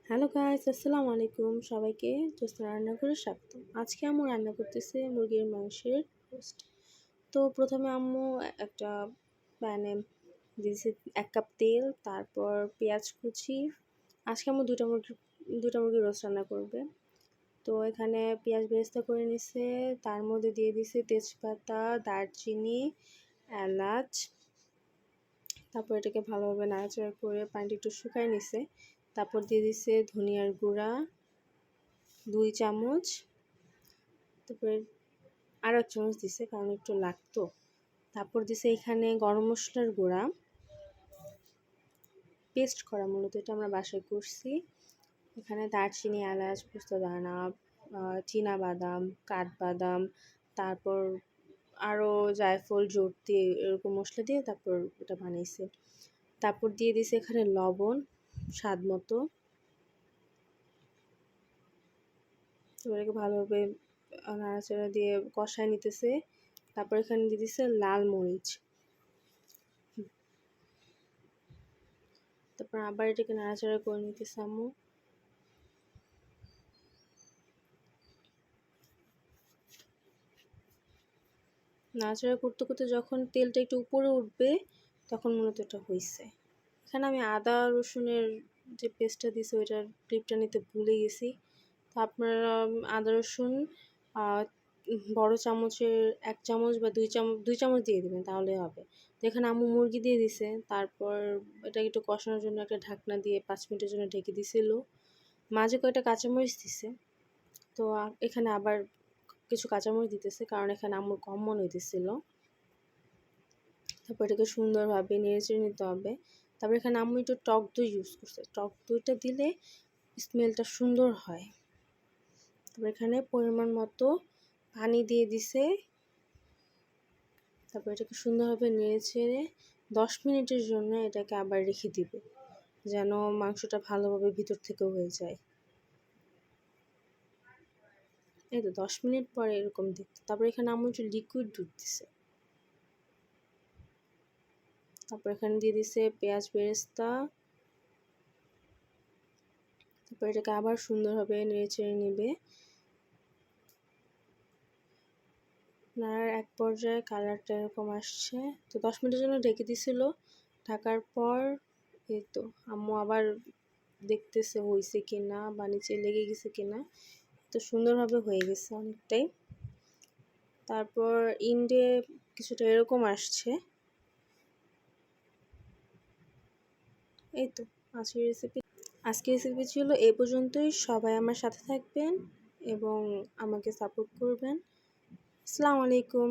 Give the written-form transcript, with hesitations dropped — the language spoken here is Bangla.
হ্যালো গাইস, আসসালামু আলাইকুম সবাইকে। জোসনা রান্নাঘরে স্বাগত। আজকে আম্মু রান্না করতেছে মুরগির মাংসের রোস্ট। তো প্রথমে আম্মু একটা প্যানে দিয়েছে 1 কাপ তেল, তারপর পেঁয়াজ কুচি। আজকে আম্মু দুটা মুরগির রোস্ট রান্না করবে। তো এখানে পেঁয়াজ বেরেস্তা করে নিছে, তার মধ্যে দিয়ে দিছে তেজপাতা, দারচিনি, এলাচ। তারপর এটাকে ভালোভাবে নাড়াচাড়া করে পানিটা একটু শুকায় নিছে। তারপর দিয়ে দিছে ধনিয়ার গুঁড়া 2 চামচ, তারপরে আরও 1 চামচ দিছে কারণ একটু লাগতো। তারপর দিছে এখানে গরম মশলার গুঁড়া পেস্ট করা, মূলত এটা আমরা বাসায় করছি। এখানে দারচিনি, এলাচ, পোস্তদানা, চীনাবাদাম, কাঠবাদাম, তারপর আরও জায়ফল, জর্তি এরকম মশলা দিয়ে তারপর এটা বানিয়েছে। তারপর দিয়ে দিছে এখানে লবণ স্বাদ মতো। এটাকে ভালোভাবে নাড়াচাড়া দিয়ে কষায় নিতেছে। তারপর এখানে দিয়ে দিছে লাল মরিচ। তারপর আবার এটাকে নাড়াচাড়া করে নিতেছে আম্মু। নাড়াচাড়া করতে করতে যখন তেলটা একটু উপরে উঠবে তখন মূলত এটা হয়েছে। এখানে আমি আদা রসুনের যে পেস্টটা দিয়েছি ওইটার ক্লিপটা নিতে ভুলে গেছি। তো আপনারা আদা রসুন বড় চামচের 1 চামচ বা 2 চামচ দিয়ে দেবেন, তাহলে হবে। তো এখানে আম্মু মুরগি দিয়ে দিছে। তারপর এটাকে একটু কষানোর জন্য একটা ঢাকনা দিয়ে 5 মিনিটের জন্য ঢেকে দিছিল। মাঝে কয়েকটা কাঁচামরিচ দিছে। তো এখানে আবার কিছু কাঁচামরিচ দিতেছে কারণ এখানে আম্মুর কম মনে হইতেছিল। তারপর এটাকে সুন্দরভাবে নেড়েচেড়ে নিতে হবে। তারপর এখানে আম্মু একটু টক দই ইউজ করছে। টক দইটা দিলে স্মেলটা সুন্দর হয়। তারপর এখানে পরিমাণ মতো পানি দিয়ে দিছে। তারপর এটাকে সুন্দরভাবে নেড়েচেড়ে 10 মিনিটের জন্য এটাকে আবার রেখে দিবে, যেন মাংসটা ভালোভাবে ভিতর থেকে হয়ে যায়। এই তো 10 মিনিট পরে এরকম দেখতে। তারপর এখানে আম্মু একটু লিকুইড দুধ দিছে। তারপর এখানে দিয়ে দিছে পেঁয়াজ বেরেস্তা। তারপর এটাকে আবার সুন্দরভাবে নেড়েচেড়ে নিবে। নাড়ার এক পর্যায়ে কালারটা এরকম আসছে। তো 10 মিনিটের জন্য ঢেকে দিছিল। ঢাকার পর এই তো আম্মু আবার দেখতেছে হয়েছে কিনা বা নিচে লেগে গেছে কিনা। তো সুন্দরভাবে হয়ে গেছে অনেকটাই। তারপর ইন্ডে কিছুটা এরকম আসছে। এই তো আজকের রেসিপি ছিল এই পর্যন্তই। সবাই আমার সাথে থাকবেন এবং আমাকে সাপোর্ট করবেন। আসসালামু আলাইকুম।